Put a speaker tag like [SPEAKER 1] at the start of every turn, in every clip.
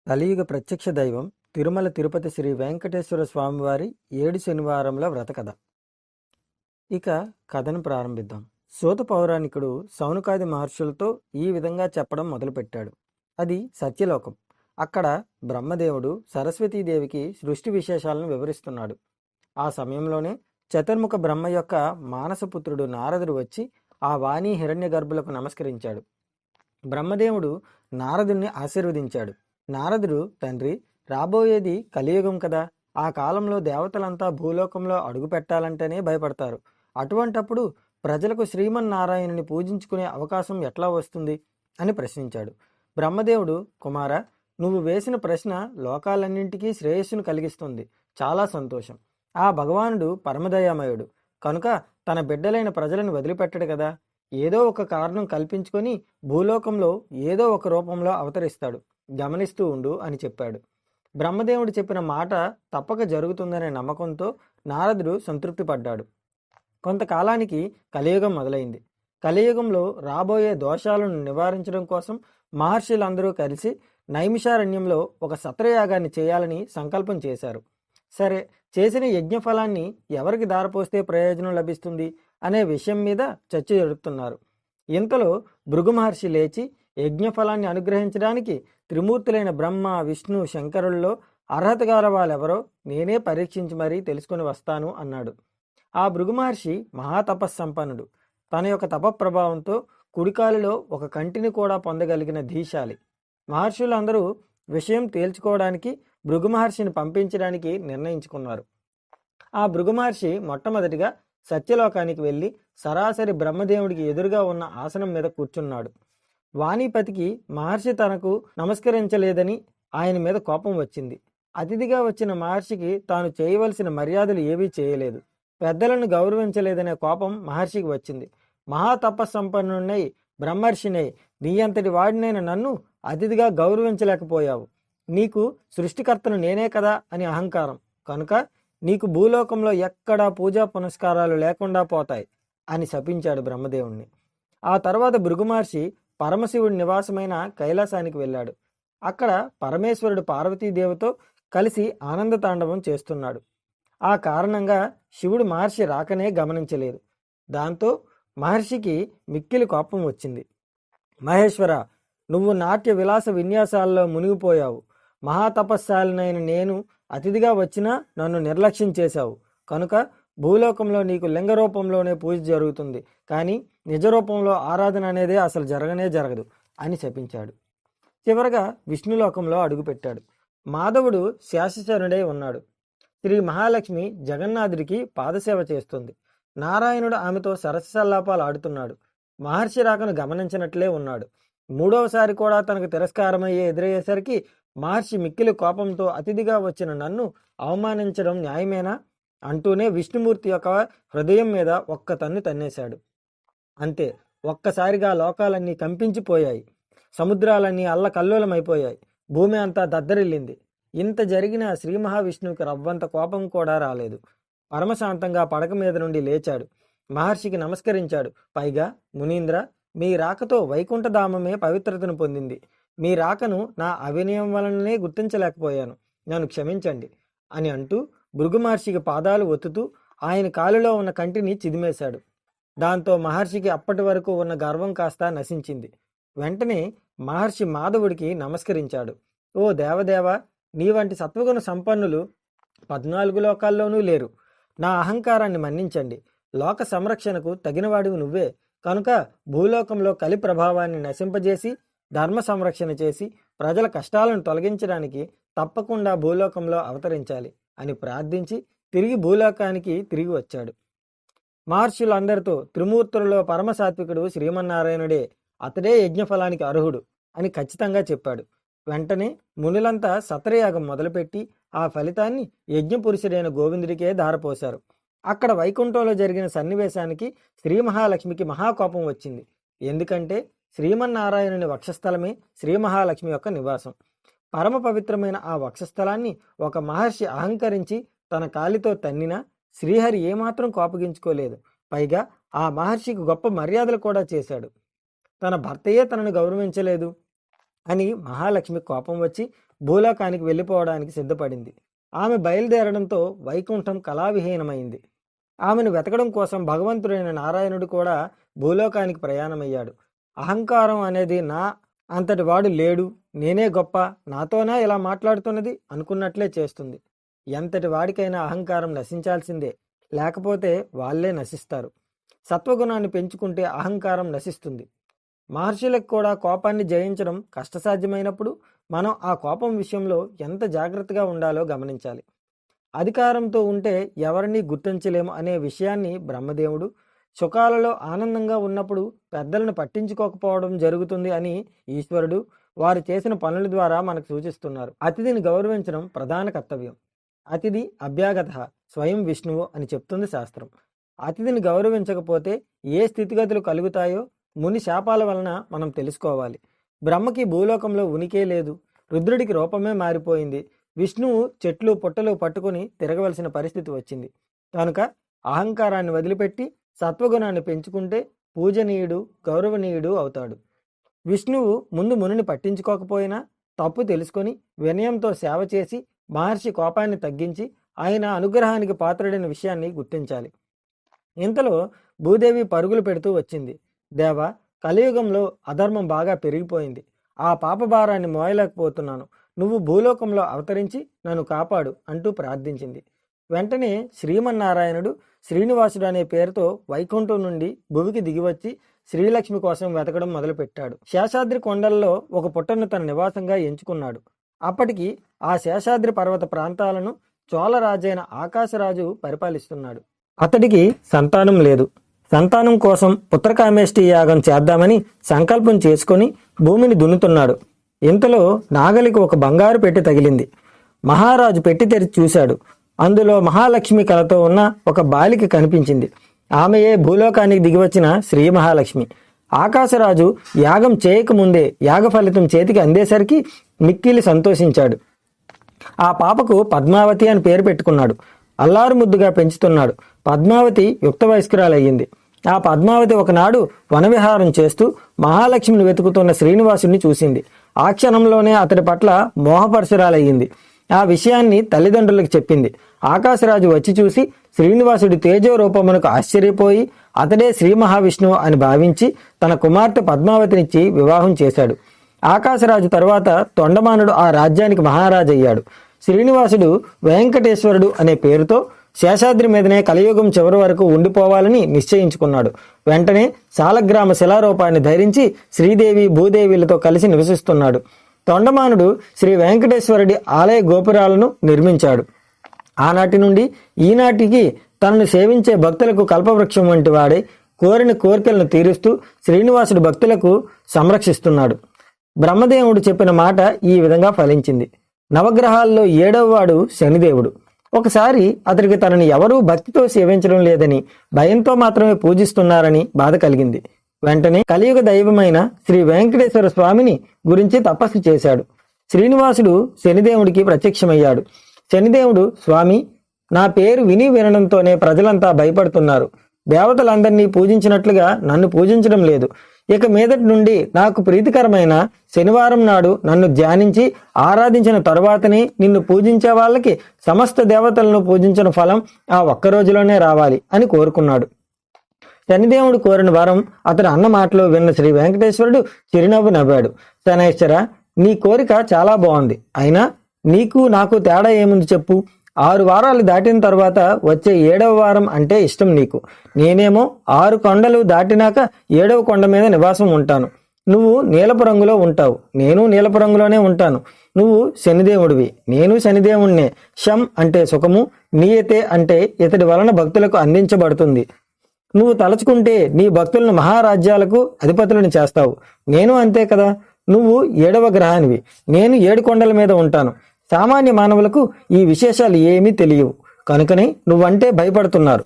[SPEAKER 1] కలియుగ ప్రత్యక్ష దైవం తిరుమల తిరుపతి శ్రీ వెంకటేశ్వర స్వామివారి 7 శనివారంల వ్రతకథ. ఇక కథను ప్రారంభిద్దాం. సూత పౌరాణికుడు సౌనకాది మహర్షులతో ఈ విధంగా చెప్పడం మొదలుపెట్టాడు. అది సత్యలోకం. అక్కడ బ్రహ్మదేవుడు సరస్వతీదేవికి సృష్టి విశేషాలను వివరిస్తున్నాడు. ఆ సమయంలోనే చతుర్ముఖ బ్రహ్మ యొక్క మానసపుత్రుడు నారదుడు వచ్చి ఆ వాణి హిరణ్య గర్భులకు నమస్కరించాడు. బ్రహ్మదేవుడు నారదుణ్ణి ఆశీర్వదించాడు. నారదుడు, తండ్రి, రాబోయేది కలియుగం కదా, ఆ కాలంలో దేవతలంతా భూలోకంలో అడుగు పెట్టాలంటేనే భయపడతారు. అటువంటప్పుడు ప్రజలకు శ్రీమన్నారాయణుని పూజించుకునే అవకాశం ఎట్లా వస్తుంది అని ప్రశ్నించాడు. బ్రహ్మదేవుడు, కుమార, నువ్వు వేసిన ప్రశ్న లోకాలన్నింటికీ శ్రేయస్సును కలిగిస్తుంది. చాలా సంతోషం. ఆ భగవానుడు పరమదయామయుడు కనుక తన బిడ్డలైన ప్రజలను వదిలిపెట్టడు కదా. ఏదో ఒక కారణం కల్పించుకొని భూలోకంలో ఏదో ఒక రూపంలో అవతరిస్తాడు. గమనిస్తూ ఉండు అని చెప్పాడు. బ్రహ్మదేవుడు చెప్పిన మాట తప్పక జరుగుతుందనే నమ్మకంతో నారదుడు సంతృప్తి పడ్డాడు. కొంతకాలానికి కలియుగం మొదలైంది. కలియుగంలో రాబోయే దోషాలను నివారించడం కోసం మహర్షులందరూ కలిసి నైమిషారణ్యంలో ఒక సత్రయాగాన్ని చేయాలని సంకల్పం చేశారు. సరే, చేసిన యజ్ఞఫలాన్ని ఎవరికి దారపోస్తే ప్రయోజనం లభిస్తుంది అనే విషయం మీద చర్చ జరుపుతున్నారు. ఇంతలో భృగు మహర్షి లేచి, యజ్ఞఫలాన్ని అనుగ్రహించడానికి త్రిమూర్తులైన బ్రహ్మ, విష్ణు, శంకరుల్లో అర్హత గల వాళ్ళెవరో నేనే పరీక్షించి మరీ తెలుసుకుని వస్తాను అన్నాడు. ఆ భృగు మహర్షి మహాతపస్సంపన్నుడు. తన యొక్క తపప్రభావంతో కుడికాలిలో ఒక కంటిని కూడా పొందగలిగిన ధీశాలి. మహర్షులందరూ విషయం తేల్చుకోవడానికి భృగు మహర్షిని పంపించడానికి నిర్ణయించుకున్నారు. ఆ భృగు మహర్షి మొట్టమొదటిగా సత్యలోకానికి వెళ్ళి సరాసరి బ్రహ్మదేవుడికి ఎదురుగా ఉన్న ఆసనం మీద కూర్చున్నాడు. వాణిపతికి మహర్షి తనకు నమస్కరించలేదని ఆయన మీద కోపం వచ్చింది. అతిథిగా వచ్చిన మహర్షికి తాను చేయవలసిన మర్యాదలు ఏవీ చేయలేదు. పెద్దలను గౌరవించలేదనే కోపం మహర్షికి వచ్చింది. మహాతపస్సంపన్నుడై బ్రహ్మర్షినై నీ అంతటి వాడినైన నన్ను అతిథిగా గౌరవించలేకపోయావు. నీకు సృష్టికర్తను నేనే కదా అని అహంకారం కనుక నీకు భూలోకంలో ఎక్కడా పూజా పునస్కారాలు లేకుండా పోతాయి అని శపించాడు బ్రహ్మదేవుణ్ణి. ఆ తర్వాత భృగు మహర్షి పరమశివుడి నివాసమైన కైలాసానికి వెళ్ళాడు. అక్కడ పరమేశ్వరుడు పార్వతీదేవితో కలిసి ఆనంద తాండవం చేస్తున్నాడు. ఆ కారణంగా శివుడు మహర్షి రాకనే గమనించలేదు. దాంతో మహర్షికి మిక్కిలి కోపం వచ్చింది. మహేశ్వర, నువ్వు నాట్య విలాస విన్యాసాల్లో మునిగిపోయావు. మహాతపస్శాలినైన నేను అతిథిగా వచ్చినా నన్ను నిర్లక్ష్యం చేశావు కనుక భూలోకంలో నీకు లింగ రూపంలోనే పూజ జరుగుతుంది, కానీ నిజ రూపంలో ఆరాధన అనేదే అసలు జరగనే జరగదు అని శపించాడు. చివరగా విష్ణులోకంలో అడుగుపెట్టాడు. మాధవుడు శాశ్వచరుడై ఉన్నాడు. శ్రీ మహాలక్ష్మి జగన్నాథుడికి పాదసేవ చేస్తుంది. నారాయణుడు ఆమెతో సరసల్లాపాలు ఆడుతున్నాడు. మహర్షి రాకను గమనించినట్లే ఉన్నాడు. మూడవసారి కూడా తనకు తిరస్కారమయ్యే ఎదురయ్యేసరికి మహర్షి మిక్కిలి కోపంతో అతిథిగా వచ్చిన నన్ను అవమానించడం న్యాయమేనా అంటూనే విష్ణుమూర్తి యొక్క హృదయం మీద ఒక్క తన్ను తన్నేశాడు. అంతే, ఒక్కసారిగా లోకాలన్నీ కంపించిపోయాయి. సముద్రాలన్నీ అల్లకల్లోలమైపోయాయి. భూమి అంతా దద్దరిల్లింది. ఇంత జరిగిన శ్రీ మహావిష్ణువుకి రవ్వంత కోపం కూడా రాలేదు. పరమశాంతంగా పడక మీద నుండి లేచాడు. మహర్షికి నమస్కరించాడు. పైగా, మునీంద్ర, మీ రాకతో వైకుంఠధామమే పవిత్రతను పొందింది. మీ రాకను నా అవినయం వలననే గుర్తించలేకపోయాను. నన్ను క్షమించండి అని అంటూ భృగు మహర్షికి పాదాలు ఒత్తుతూ ఆయన కాలులో ఉన్న కంటిని చిదిమేశాడు. దాంతో మహర్షికి అప్పటి వరకు ఉన్న గర్వం కాస్త నశించింది. వెంటనే మహర్షి మాధవుడికి నమస్కరించాడు. ఓ దేవదేవ, నీ వంటి సత్వగుణ సంపన్నులు 14 లోకాల్లోనూ లేరు. నా అహంకారాన్ని మన్నించండి. లోక సంరక్షణకు తగినవాడివి నువ్వే కనుక భూలోకంలో కలి ప్రభావాన్ని నశింపజేసి ధర్మ సంరక్షణ చేసి ప్రజల కష్టాలను తొలగించడానికి తప్పకుండా భూలోకంలో అవతరించాలి అని ప్రార్థించి తిరిగి భూలోకానికి తిరిగి వచ్చాడు. మహర్షులందరితో త్రిమూర్తులలో పరమసాత్వికుడు శ్రీమన్నారాయణుడే, అతడే యజ్ఞఫలానికి అర్హుడు అని ఖచ్చితంగా చెప్పాడు. వెంటనే మునులంతా సత్రయాగం మొదలుపెట్టి ఆ ఫలితాన్ని యజ్ఞపురుషుడైన గోవిందుడికే ధారపోశారు. అక్కడ వైకుంఠంలో జరిగిన సన్నివేశానికి శ్రీ మహాలక్ష్మికి మహాకోపం వచ్చింది. ఎందుకంటే శ్రీమన్నారాయణుని వక్షస్థలమే శ్రీ మహాలక్ష్మి యొక్క నివాసం. పరమ పవిత్రమైన ఆ వక్షస్థలాన్ని ఒక మహర్షి అహంకరించి తన కాలితో తన్నినా శ్రీహరి ఏమాత్రం కోపగించుకోలేదు. పైగా ఆ మహర్షికి గొప్ప మర్యాదలు కూడా చేశాడు. తన భర్తయే తనను గౌరవించలేదు అని మహాలక్ష్మి కోపం వచ్చి భూలోకానికి వెళ్ళిపోవడానికి సిద్ధపడింది. ఆమె బయలుదేరడంతో వైకుంఠం కళావిహీనమైంది. ఆమెను వెతకడం కోసం భగవంతుడైన నారాయణుడు కూడా భూలోకానికి ప్రయాణమయ్యాడు. అహంకారం అనేది నా అంతటి వాడు లేడు, నేనే గొప్ప, నాతోనా ఇలా మాట్లాడుతున్నది అనుకున్నట్లే చేస్తుంది. ఎంతటి వాడికైనా అహంకారం నశించాల్సిందే, లేకపోతే వాళ్ళే నశిస్తారు. సత్వగుణాన్ని పెంచుకుంటే అహంకారం నశిస్తుంది. మహర్షులకు కూడా కోపాన్ని జయించడం కష్టసాధ్యమైనప్పుడు మనం ఆ కోపం విషయంలో ఎంత జాగ్రత్తగా ఉండాలో గమనించాలి. అధికారంతో ఉంటే ఎవరినీ గుర్తించలేము అనే విషయాన్ని బ్రహ్మదేవుడు, సుఖాలలో ఆనందంగా ఉన్నప్పుడు పెద్దలను పట్టించుకోకపోవడం జరుగుతుంది అని ఈశ్వరుడు వారు చేసిన పనుల ద్వారా మనకు సూచిస్తున్నారు. అతిథిని గౌరవించడం ప్రధాన కర్తవ్యం. అతిథి అభ్యాగత స్వయం విష్ణువు అని చెప్తుంది శాస్త్రం. అతిథిని గౌరవించకపోతే ఏ స్థితిగతులు కలుగుతాయో ముని శాపాల వలన మనం తెలుసుకోవాలి. బ్రహ్మకి భూలోకంలో ఉనికే లేదు, రుద్రుడికి రూపమే మారిపోయింది. విష్ణువు చెట్లు పుట్టలు పట్టుకుని తిరగవలసిన పరిస్థితి వచ్చింది. కనుక అహంకారాన్ని వదిలిపెట్టి సత్వగుణాన్ని పెంచుకుంటే పూజనీయుడు, గౌరవనీయుడు అవుతాడు. విష్ణువు ముందు మునిని పట్టించుకోకపోయినా తప్పు తెలుసుకొని వినయంతో సేవ చేసి మహర్షి కోపాన్ని తగ్గించి ఆయన అనుగ్రహానికి పాత్రుడైన విషయాన్ని గుర్తించాలి. ఇంతలో భూదేవి పరుగులు పెడుతూ వచ్చింది. దేవా, కలియుగంలో అధర్మం బాగా పెరిగిపోయింది. ఆ పాపభారాన్ని మోయలేకపోతున్నాను. నువ్వు భూలోకంలో అవతరించి నన్ను కాపాడు అంటూ ప్రార్థించింది. వెంటనే శ్రీమన్నారాయణుడు శ్రీనివాసుడు అనే పేరుతో వైకుంఠం నుండి భువికి దిగివచ్చి శ్రీలక్ష్మి కోసం వెతకడం మొదలుపెట్టాడు. శేషాద్రి కొండల్లో ఒక పుట్టను తన నివాసంగా ఎంచుకున్నాడు. అప్పటికి ఆ శేషాద్రి పర్వత ప్రాంతాలను చోళరాజైన ఆకాశరాజు పరిపాలిస్తున్నాడు. అతడికి సంతానం లేదు. సంతానం కోసం పుత్రకామేష్టి యాగం చేద్దామని సంకల్పం చేసుకొని భూమిని దున్నుతున్నాడు. ఇంతలో నాగలికి ఒక బంగారు పెట్టి తగిలింది. మహారాజు పెట్టి తెరిచి చూశాడు. అందులో మహాలక్ష్మి కలతో ఉన్న ఒక బాలిక కనిపించింది. ఆమెయే భూలోకానికి దిగివచ్చిన శ్రీ మహాలక్ష్మి. ఆకాశరాజు యాగం చేయకముందే యాగ ఫలితం చేతికి అందేసరికి మిక్కిలి సంతోషించాడు. ఆ పాపకు పద్మావతి అని పేరు పెట్టుకున్నాడు. అల్లారు ముద్దుగా పెంచుతున్నాడు. పద్మావతి యుక్త వయస్కురాలయ్యింది. ఆ పద్మావతి ఒకనాడు వనవిహారం చేస్తూ మహాలక్ష్మిని వెతుకుతున్న శ్రీనివాసుని చూసింది. ఆ క్షణంలోనే అతడి పట్ల మోహపరచురాలయ్యింది. ఆ విషయాన్ని తల్లిదండ్రులకు చెప్పింది. ఆకాశరాజు వచ్చి చూసి శ్రీనివాసుడి తేజో రూపమునకు ఆశ్చర్యపోయి అతడే శ్రీ మహావిష్ణువు అని భావించి తన కుమార్తె పద్మావతినిచ్చి వివాహం చేశాడు. ఆకాశరాజు తర్వాత తొండమానుడు ఆ రాజ్యానికి మహారాజయ్యాడు. శ్రీనివాసుడు వెంకటేశ్వరుడు అనే పేరుతో శేషాద్రి మీదనే కలియుగం చివరి వరకు ఉండిపోవాలని నిశ్చయించుకున్నాడు. వెంటనే సాలగ్రామ శిలారూపాన్ని ధరించి శ్రీదేవి భూదేవిలతో కలిసి నివసిస్తున్నాడు. తొండమానుడు శ్రీ వెంకటేశ్వరుడి ఆలయ గోపురాలను నిర్మించాడు. ఆనాటి నుండి ఈనాటికి తనను సేవించే భక్తులకు కల్పవృక్షం వంటి వాడే కోరిన కోరికలను తీరుస్తూ శ్రీనివాసుడి భక్తులకు సంరక్షిస్తున్నాడు. బ్రహ్మదేవుడు చెప్పిన మాట ఈ విధంగా ఫలించింది. నవగ్రహాల్లో 7వ వాడు శనిదేవుడు. ఒకసారి అతడికి తనని ఎవరూ భక్తితో సేవించడం లేదని, భయంతో మాత్రమే పూజిస్తున్నారని బాధ కలిగింది. వెంటనే కలియుగ దైవమైన శ్రీ వెంకటేశ్వర స్వామిని గురించి తపస్సు చేశాడు. శ్రీనివాసుడు శనిదేవుడికి ప్రత్యక్షమయ్యాడు. శనిదేవుడు, స్వామి, నా పేరు విని వినడంతోనే ప్రజలంతా భయపడుతున్నారు. దేవతలందరినీ పూజించినట్లుగా నన్ను పూజించడం లేదు. ఇక మీదటి నుండి నాకు ప్రీతికరమైన శనివారం నాడు నన్ను ధ్యానించి ఆరాధించిన తరువాతనే నిన్ను పూజించే వాళ్ళకి సమస్త దేవతలను పూజించిన ఫలం ఆ ఒక్క రోజులోనే రావాలి అని కోరుకున్నాడు. శనిదేవుడు కోరిన వరం అతడు అన్న మాటలో విన్న శ్రీ వెంకటేశ్వరుడు చిరునవ్వు నవ్వాడు. శనైశ్వర, నీ కోరిక చాలా బాగుంది. అయినా నీకు నాకు తేడా ఏముంది చెప్పు. 6 వారాలు దాటిన తర్వాత వచ్చే 7వ వారం అంటే ఇష్టం నీకు. నేనేమో 6 కొండలు దాటినాక 7వ కొండ మీద నివాసం ఉంటాను. నువ్వు నీలపు రంగులో ఉంటావు, నేను నీలపు రంగులోనే ఉంటాను. నువ్వు శనిదేవుడివి, నేను శనిదేవుణ్ణే. శం అంటే సుఖము, నీయతే అంటే ఇతడి వలన భక్తులకు అందించబడుతుంది. నువ్వు తలచుకుంటే నీ భక్తులను మహారాజ్యాలకు అధిపతులను చేస్తావు. నేను అంతే కదా. నువ్వు 7వ గ్రహానివి, నేను 7 కొండల మీద ఉంటాను. సామాన్య మానవులకు ఈ విశేషాలు ఏమీ తెలియవు. కనుకనే నువ్వంటే భయపడుతున్నారు.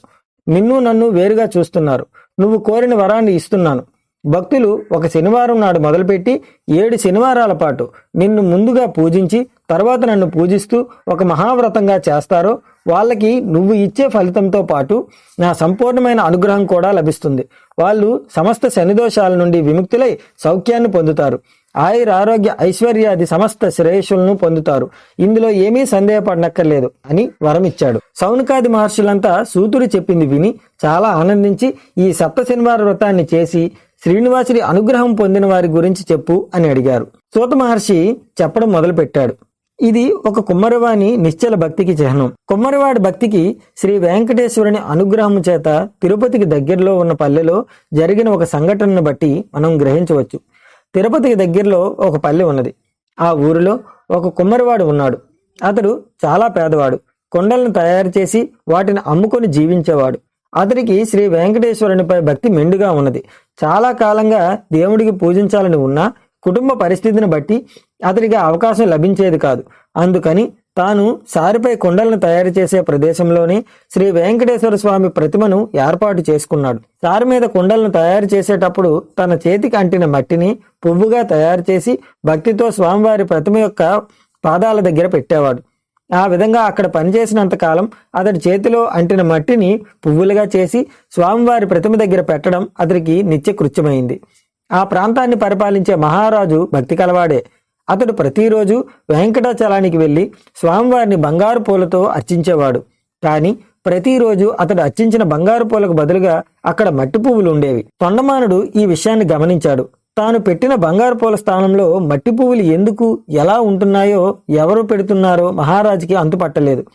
[SPEAKER 1] నిన్ను నన్ను వేరుగా చూస్తున్నారు. నువ్వు కోరిన వరాన్ని ఇస్తున్నాను. భక్తులు ఒక శనివారం నాడు మొదలుపెట్టి 7 శనివారాల పాటు నిన్ను ముందుగా పూజించి తర్వాత నన్ను పూజిస్తూ ఒక మహావ్రతంగా చేస్తారో వాళ్ళకి నువ్వు ఇచ్చే ఫలితంతో పాటు నా సంపూర్ణమైన అనుగ్రహం కూడా లభిస్తుంది. వాళ్ళు సమస్త శనిదోషాల నుండి విముక్తులై సౌఖ్యాన్ని పొందుతారు. ఆయుర ఆరోగ్య ఐశ్వర్యాది సమస్త శ్రేయస్సులను పొందుతారు. ఇందులో ఏమీ సందేహపడనక్కర్లేదు అని వరమిచ్చాడు. సౌనకాది మహర్షులంతా సూతుడు చెప్పింది విని చాలా ఆనందించి ఈ సప్త శనివార వ్రతాన్ని చేసి శ్రీనివాసుడి అనుగ్రహం పొందిన వారి గురించి చెప్పు అని అడిగారు. సూత మహర్షి చెప్పడం మొదలుపెట్టాడు. ఇది ఒక కుమ్మరివాని నిశ్చల భక్తికి చిహ్నం. కుమ్మరివాడి భక్తికి శ్రీ వెంకటేశ్వరుని అనుగ్రహం చేత తిరుపతికి దగ్గరలో ఉన్న పల్లెలో జరిగిన ఒక సంఘటనను బట్టి మనం గ్రహించవచ్చు. తిరుపతికి దగ్గరలో ఒక పల్లె ఉన్నది. ఆ ఊరిలో ఒక కుమ్మరివాడు ఉన్నాడు. అతడు చాలా పేదవాడు. కొండలను తయారు చేసి వాటిని అమ్ముకొని జీవించేవాడు. అతడికి శ్రీ వెంకటేశ్వరునిపై భక్తి మెండుగా ఉన్నది. చాలా కాలంగా దేవుడికి పూజించాలని ఉన్నా కుటుంబ పరిస్థితిని బట్టి అతడికి అవకాశం లభించేది కాదు. అందుకని తాను సారిపై కొండలను తయారు చేసే ప్రదేశంలోనే శ్రీ వెంకటేశ్వర స్వామి ప్రతిమను ఏర్పాటు చేసుకున్నాడు. సారి మీద కొండలను తయారు చేసేటప్పుడు తన చేతికి అంటిన మట్టిని పువ్వుగా తయారు చేసి భక్తితో స్వామివారి ప్రతిమ యొక్క పాదాల దగ్గర పెట్టేవాడు. ఆ విధంగా అక్కడ పనిచేసినంత కాలం అతడి చేతిలో అంటిన మట్టిని పువ్వులుగా చేసి స్వామివారి ప్రతిమ దగ్గర పెట్టడం అతడికి నిత్యకృత్యమైంది. ఆ ప్రాంతాన్ని పరిపాలించే మహారాజు భక్తి కలవాడే. అతడు ప్రతిరోజు వెంకటాచలానికి వెళ్లి స్వామివారిని బంగారు పూలతో అర్చించేవాడు. కానీ ప్రతిరోజు అతడు అర్చించిన బంగారు పూలకు బదులుగా అక్కడ మట్టి పువ్వులు ఉండేవి. తొండమానుడు ఈ విషయాన్ని గమనించాడు. తాను పెట్టిన బంగారు పూల స్థానంలో మట్టి పువ్వులు ఎందుకు ఎలా ఉంటున్నాయో ఎవరు పెడుతున్నారో మహారాజుకి అంతుపట్టలేదు.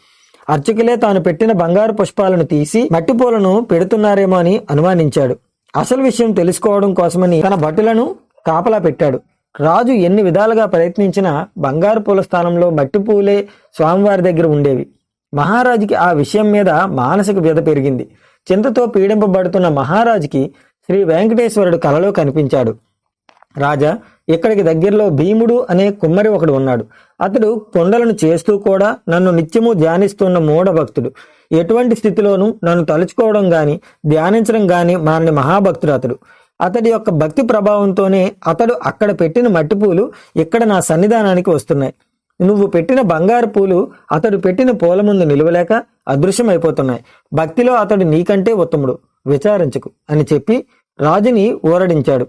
[SPEAKER 1] అర్చకులే తాను పెట్టిన బంగారు పుష్పాలను తీసి మట్టి పూలను పెడుతున్నారేమో అని అనుమానించాడు. అసలు విషయం తెలుసుకోవడం కోసమని తన భటులను కాపలా పెట్టాడు. రాజు ఎన్ని విధాలుగా ప్రయత్నించినా బంగారు పూల స్థానంలో మట్టి పువ్వులే స్వామివారి దగ్గర ఉండేవి. మహారాజుకి ఆ విషయం మీద మానసిక వ్యధ పెరిగింది. చింతతో పీడింపబడుతున్న మహారాజుకి శ్రీ వెంకటేశ్వరుడు కలలో కనిపించాడు. రాజా, ఇక్కడికి దగ్గరలో భీముడు అనే కుమ్మరి ఒకడు ఉన్నాడు. అతడు కొండలను చేస్తూ కూడా నన్ను నిత్యము ధ్యానిస్తున్న మూఢ భక్తుడు. ఎటువంటి స్థితిలోనూ నన్ను తలుచుకోవడం గాని ధ్యానించడం గాని మారని మహాభక్తుడు అతడు. అతడి యొక్క భక్తి ప్రభావంతోనే అతడు అక్కడ పెట్టిన మట్టి పూలు ఇక్కడ నా సన్నిధానానికి వస్తున్నాయి. నువ్వు పెట్టిన బంగారు పూలు అతడు పెట్టిన పూల ముందు నిలవలేక అదృశ్యమైపోతున్నాయి. భక్తిలో అతడు నీకంటే ఉత్తముడు, విచారించుకు అని చెప్పి రాజుని ఊరడించాడు.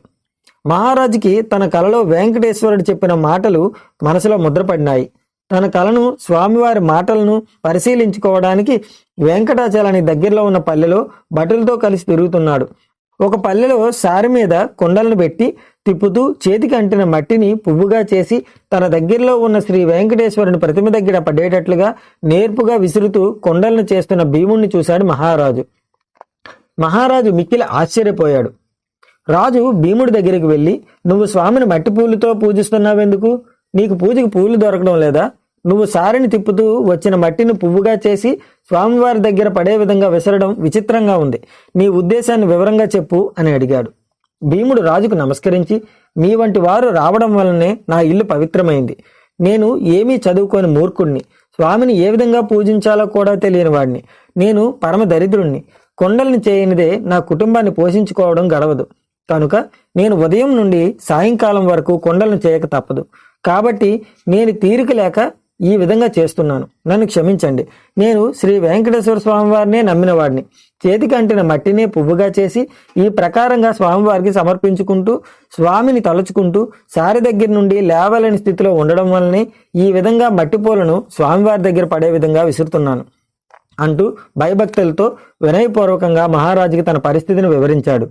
[SPEAKER 1] మహారాజుకి తన కలలో వెంకటేశ్వరుడు చెప్పిన మాటలు మనసులో ముద్రపడినాయి. తన కలను స్వామివారి మాటలను పరిశీలించుకోవడానికి వెంకటాచలానికి దగ్గరలో ఉన్న పల్లెలో భటులతో కలిసి తిరుగుతున్నాడు. ఒక పల్లెలో సారి మీద కొండలను పెట్టి తిప్పుతూ చేతికి అంటిన మట్టిని పువ్వుగా చేసి తన దగ్గరలో ఉన్న శ్రీ వెంకటేశ్వరుని ప్రతిమ దగ్గర పడేటట్లుగా నేర్పుగా విసురుతూ కొండలను చేస్తున్న భీముణ్ణి చూశాడు మహారాజు. మహారాజు మిక్కిలి ఆశ్చర్యపోయాడు. రాజు భీముడి దగ్గరికి వెళ్ళి, నువ్వు స్వామిని మట్టి పూలతో పూజిస్తున్నావెందుకు? నీకు పూజకి పూలు దొరకడం లేదా? నువ్వు సారిని తిప్పుతూ వచ్చిన మట్టిని పువ్వుగా చేసి స్వామివారి దగ్గర పడే విధంగా విసరడం విచిత్రంగా ఉంది. నీ ఉద్దేశాన్ని వివరంగా చెప్పు అని అడిగాడు. భీముడు రాజుకు నమస్కరించి, మీ వంటి వారు రావడం వల్లనే నా ఇల్లు పవిత్రమైంది. నేను ఏమీ చదువుకోని మూర్ఖుణ్ణి, స్వామిని ఏ విధంగా పూజించాలో కూడా తెలియని వాడిని. నేను పరమ దరిద్రుణ్ణి. కొండల్ని చేయనిదే నా కుటుంబాన్ని పోషించుకోవడం గడవదు. కనుక నేను ఉదయం నుండి సాయంకాలం వరకు కొండలను చేయక తప్పదు. కాబట్టి నేను తీరిక లేక ఈ విధంగా చేస్తున్నాను. నన్ను క్షమించండి. నేను శ్రీ వెంకటేశ్వర స్వామివారినే నమ్మిన వాడిని. చేతికి అంటిన మట్టినే పువ్వుగా చేసి ఈ ప్రకారంగా స్వామివారికి సమర్పించుకుంటూ స్వామిని తలుచుకుంటూ సారి దగ్గర నుండి లేవలేని స్థితిలో ఉండడం వల్లనే ఈ విధంగా మట్టి పూలను స్వామివారి దగ్గర పడే విధంగా విసురుతున్నాను అంటూ భయభక్తులతో వినయపూర్వకంగా మహారాజుకి తన పరిస్థితిని వివరించాడు.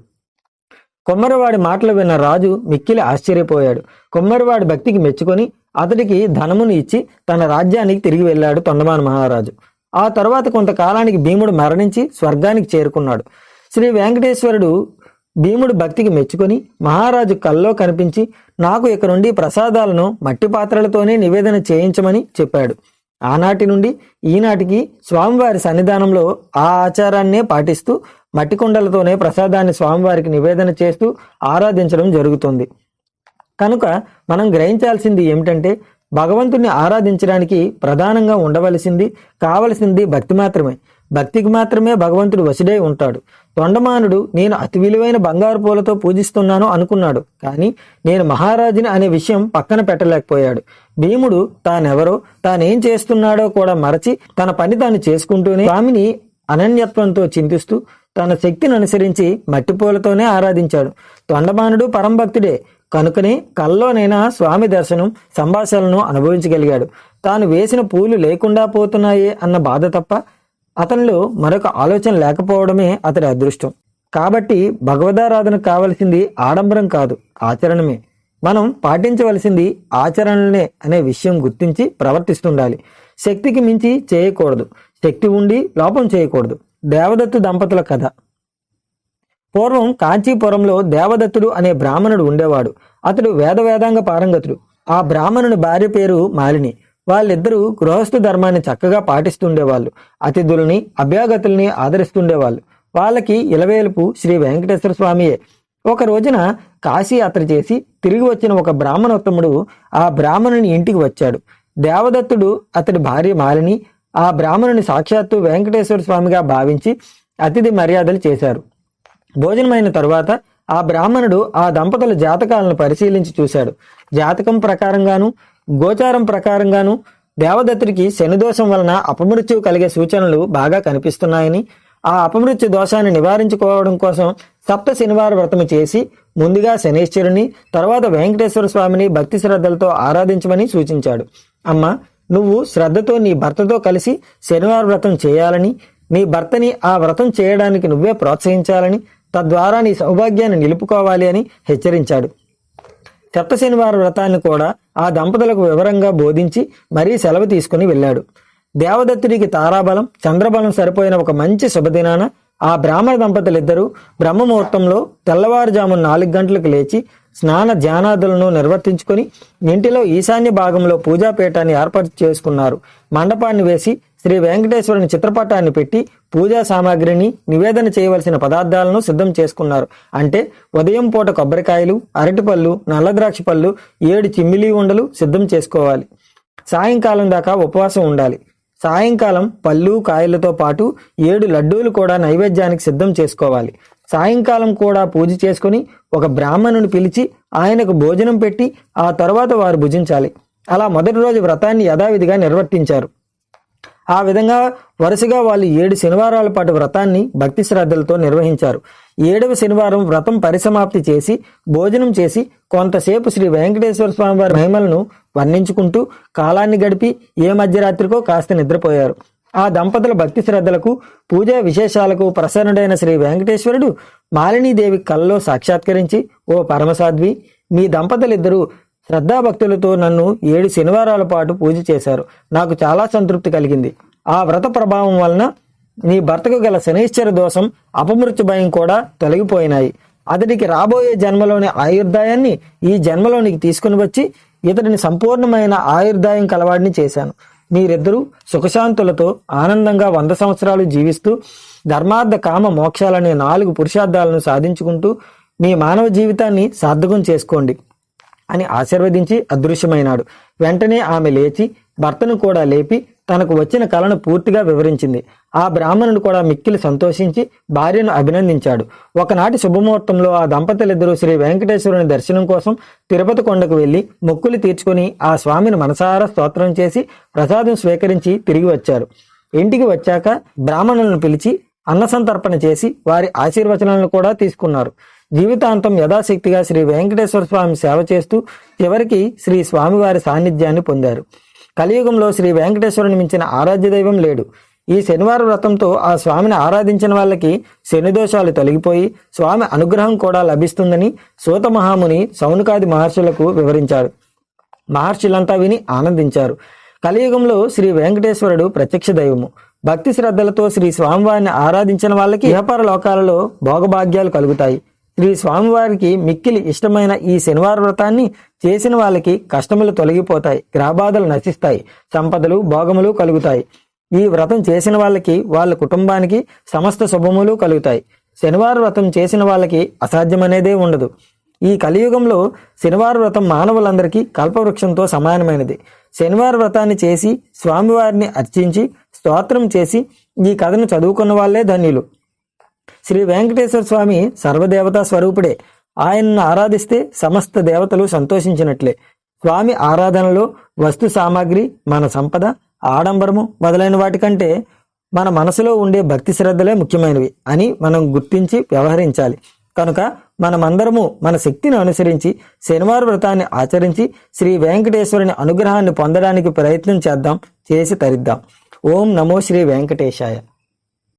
[SPEAKER 1] కొమ్మరివాడి మాటలు విన్న రాజు మిక్కిలి ఆశ్చర్యపోయాడు. కొమ్మరివాడి భక్తికి మెచ్చుకొని అతడికి ధనమును ఇచ్చి తన రాజ్యానికి తిరిగి వెళ్ళాడు తొండమాన మహారాజు. ఆ తరువాత కొంతకాలానికి భీముడు మరణించి స్వర్గానికి చేరుకున్నాడు. శ్రీ వెంకటేశ్వరుడు భీముడు భక్తికి మెచ్చుకొని మహారాజు కల్లో కనిపించి, నాకు ఇక నుండి ప్రసాదాలను మట్టి పాత్రలతోనే నివేదన చేయించమని చెప్పాడు. ఆనాటి నుండి ఈనాటికి స్వామివారి సన్నిధానంలో ఆ ఆచారాన్నే పాటిస్తూ మట్టి కుండలతోనే ప్రసాదాన్ని స్వామివారికి నివేదన చేస్తూ ఆరాధించడం జరుగుతుంది. కనుక మనం గ్రహించాల్సింది ఏమిటంటే, భగవంతుణ్ణి ఆరాధించడానికి ప్రధానంగా ఉండవలసింది కావలసింది భక్తి మాత్రమే. భక్తికి మాత్రమే భగవంతుడు వశుడై ఉంటాడు. తొండమానుడు నేను అతి విలువైన బంగారు పూలతో పూజిస్తున్నాను అనుకున్నాడు, కానీ నేను మహారాజుని అనే విషయం పక్కన పెట్టలేకపోయాడు. భీముడు తానెవరో తానేం చేస్తున్నాడో కూడా మరచి తన పని తాను చేసుకుంటూనే స్వామిని అనన్యత్వంతో చింతిస్తూ తన శక్తిని అనుసరించి మట్టి పూలతోనే ఆరాధించాడు. తొండమానుడు పరంభక్తుడే కనుకనే కల్లోనైనా స్వామి దర్శనం సంభాషణలను అనుభవించగలిగాడు. తాను వేసిన పూలు లేకుండా పోతున్నాయే అన్న బాధ తప్ప అతనిలో మరొక ఆలోచన లేకపోవడమే అతడి అదృష్టం. కాబట్టి భగవదారాధనకు కావలసింది ఆడంబరం కాదు, ఆచరణమే. మనం పాటించవలసింది ఆచరణలనే అనే విషయం గుర్తించి ప్రవర్తిస్తుండాలి. శక్తికి మించి చేయకూడదు, శక్తి ఉండి లోపం చేయకూడదు. దేవదత్తు దంపతుల కథ. పూర్వం కాంచీపురంలో దేవదత్తుడు అనే బ్రాహ్మణుడు ఉండేవాడు. అతడు వేదాంగ పారంగతుడు. ఆ బ్రాహ్మణుని భార్య పేరు మాలిని. వాళ్ళిద్దరూ గృహస్థు ధర్మాన్ని చక్కగా పాటిస్తుండేవాళ్ళు. అతిథుల్ని అభ్యాగతుల్ని ఆదరిస్తుండేవాళ్ళు. వాళ్ళకి ఇలవేలుపు శ్రీ వెంకటేశ్వర స్వామియే. ఒక రోజున కాశీ యాత్ర చేసి తిరిగి వచ్చిన ఒక బ్రాహ్మణోత్తముడు ఆ బ్రాహ్మణుని ఇంటికి వచ్చాడు. దేవదత్తుడు అతడి భార్య మాలిని ఆ బ్రాహ్మణుని సాక్షాత్తు వెంకటేశ్వర స్వామిగా భావించి అతిథి మర్యాదలు చేశారు. భోజనమైన తరువాత ఆ బ్రాహ్మణుడు ఆ దంపతుల జాతకాలను పరిశీలించి చూశాడు. జాతకం ప్రకారంగాను గోచారం ప్రకారంగాను దేవదత్తుడికి శనిదోషం వలన అపమృత్యువు కలిగే సూచనలు బాగా కనిపిస్తున్నాయని, ఆ అపమృత్యు దోషాన్ని నివారించుకోవడం కోసం సప్త శనివార వ్రతము చేసి ముందుగా శనేశ్వరుని, తర్వాత వెంకటేశ్వర స్వామిని భక్తి శ్రద్ధలతో ఆరాధించమని సూచించాడు. అమ్మ, నువ్వు శ్రద్ధతో నీ భర్తతో కలిసి శనివార వ్రతం చేయాలని, నీ భర్తని ఆ వ్రతం చేయడానికి నువ్వే ప్రోత్సహించాలని, తద్వారా నీ సౌభాగ్యాన్ని నిలుపుకోవాలి అని హెచ్చరించాడు. సప్త శనివార వ్రతాన్ని కూడా ఆ దంపతులకు వివరంగా బోధించి మరీ సెలవు తీసుకుని వెళ్ళాడు. దేవదత్తుడికి తారాబలం చంద్రబలం సరిపోయిన ఒక మంచి శుభదినాన ఆ బ్రాహ్మణ దంపతులిద్దరూ బ్రహ్మముహూర్తంలో తెల్లవారుజామున 4 గంటలకు లేచి స్నాన ధ్యానాదులను నిర్వర్తించుకొని ఇంటిలో ఈశాన్య భాగంలో పూజాపీఠాన్ని ఏర్పాటు చేసుకున్నారు. మండపాన్ని వేసి శ్రీ వెంకటేశ్వరుని చిత్రపటాన్ని పెట్టి పూజా సామాగ్రిని, నివేదన చేయవలసిన పదార్థాలను సిద్ధం చేసుకున్నారు. అంటే ఉదయం పూట కొబ్బరికాయలు, అరటిపళ్ళు, నల్లద్రాక్ష పళ్ళు, 7 చిమ్మిలి ఉండలు సిద్ధం చేసుకోవాలి. సాయంకాలం దాకా ఉపవాసం ఉండాలి. సాయంకాలం పళ్ళు కాయలతో పాటు 7 లడ్డూలు కూడా నైవేద్యానికి సిద్ధం చేసుకోవాలి. సాయంకాలం కూడా పూజ చేసుకుని ఒక బ్రాహ్మణుని పిలిచి ఆయనకు భోజనం పెట్టి ఆ తర్వాత వారు భుజించాలి. అలా మొదటి రోజు వ్రతాన్ని యథావిధిగా నిర్వర్తించారు. ఆ విధంగా వరుసగా వాళ్ళు 7 శనివారాల పాటు వ్రతాన్ని భక్తి శ్రద్ధలతో నిర్వహించారు. 7వ శనివారం వ్రతం పరిసమాప్తి చేసి భోజనం చేసి కొంతసేపు శ్రీ వెంకటేశ్వర స్వామి వారి మహిమలను వర్ణించుకుంటూ కాలాన్ని గడిపి ఏ మధ్యరాత్రికో కాస్త నిద్రపోయారు. ఆ దంపతుల భక్తి శ్రద్ధలకు పూజా విశేషాలకు ప్రసన్నుడైన శ్రీ వెంకటేశ్వరుడు మాలినీదేవి కల్లో సాక్షాత్కరించి, ఓ పరమసాధ్వి, మీ దంపతులిద్దరూ శ్రద్ధాభక్తులతో నన్ను 7 శనివారాల పాటు పూజ చేశారు. నాకు చాలా సంతృప్తి కలిగింది. ఆ వ్రత ప్రభావం వలన నీ భర్తకు గల శనైశ్చర దోషం, అపమృత్యు భయం కూడా తొలగిపోయినాయి. అతడికి రాబోయే జన్మలోని ఆయుర్దాయాన్ని ఈ జన్మలోనికి తీసుకుని వచ్చి ఇతడిని సంపూర్ణమైన ఆయుర్దాయం కలవాడిని చేశాను. మీరిద్దరూ సుఖశాంతులతో ఆనందంగా 100 సంవత్సరాలు జీవిస్తూ ధర్మార్థ కామ మోక్షాలనే 4 పురుషార్థాలను సాధించుకుంటూ మీ మానవ జీవితాన్ని సార్థకం చేసుకోండి అని ఆశీర్వదించి అదృశ్యమైనాడు. వెంటనే ఆమె లేచి భర్తను కూడా లేపి తనకు వచ్చిన కలను పూర్తిగా వివరించింది. ఆ బ్రాహ్మణుడు కూడా మిక్కిలి సంతోషించి భార్యను అభినందించాడు. ఒకనాటి శుభముహూర్తంలో ఆ దంపతులిద్దరూ శ్రీ వెంకటేశ్వరుని దర్శనం కోసం తిరుపతి కొండకు వెళ్లి మొక్కులు తీర్చుకుని ఆ స్వామిని మనసారా స్తోత్రం చేసి ప్రసాదం స్వీకరించి తిరిగి వచ్చారు. ఇంటికి వచ్చాక బ్రాహ్మణులను పిలిచి అన్నసంతర్పణ చేసి వారి ఆశీర్వచనాలను కూడా తీసుకున్నారు. జీవితాంతం యథాశక్తిగా శ్రీ వెంకటేశ్వర స్వామి సేవ చేస్తూ చివరికి శ్రీ స్వామివారి సాన్నిధ్యాన్ని పొందారు. కలియుగంలో శ్రీ వెంకటేశ్వరుని మించిన ఆరాధ్య దైవం లేడు. ఈ శనివార వ్రతంతో ఆ స్వామిని ఆరాధించిన వాళ్ళకి శని దోషాలు తొలగిపోయి స్వామి అనుగ్రహం కూడా లభిస్తుందని సూత మహాముని సౌనకాది మహర్షులకు వివరించారు. మహర్షులంతా విని ఆనందించారు. కలియుగంలో శ్రీ వెంకటేశ్వరుడు ప్రత్యక్ష దైవము. భక్తి శ్రద్ధలతో శ్రీ స్వామివారిని ఆరాధించిన వాళ్ళకి వ్యాపార లోకాలలో భోగభాగ్యాలు కలుగుతాయి. శ్రీ స్వామివారికి మిక్కిలి ఇష్టమైన ఈ శనివార వ్రతాన్ని చేసిన వాళ్ళకి కష్టములు తొలగిపోతాయి, గ్రహబాధలు నశిస్తాయి, సంపదలు భోగములు కలుగుతాయి. ఈ వ్రతం చేసిన వాళ్ళకి వాళ్ళ కుటుంబానికి సమస్త శుభములు కలుగుతాయి. శనివార వ్రతం చేసిన వాళ్ళకి అసాధ్యమనేదే ఉండదు. ఈ కలియుగంలో శనివార వ్రతం మానవులందరికీ కల్పవృక్షంతో సమానమైనది. శనివార వ్రతాన్ని చేసి స్వామివారిని అర్చించి స్తోత్రం చేసి ఈ కథను చదువుకున్న వాళ్ళే ధన్యులు. శ్రీ వెంకటేశ్వర స్వామి సర్వదేవతా స్వరూపుడే. ఆయనను ఆరాధిస్తే సమస్త దేవతలు సంతోషించినట్లే. స్వామి ఆరాధనలో వస్తు సామాగ్రి, మన సంపద, ఆడంబరము మొదలైన వాటికంటే మన మనసులో ఉండే భక్తి శ్రద్ధలే ముఖ్యమైనవి అని మనం గుర్తించి వ్యవహరించాలి. కనుక మనమందరము మన శక్తిని అనుసరించి శనివార వ్రతాన్ని ఆచరించి శ్రీ వెంకటేశ్వరుని అనుగ్రహాన్ని పొందడానికి ప్రయత్నం చేద్దాం, చేసి తరిద్దాం. ఓం నమో శ్రీ వెంకటేశాయ.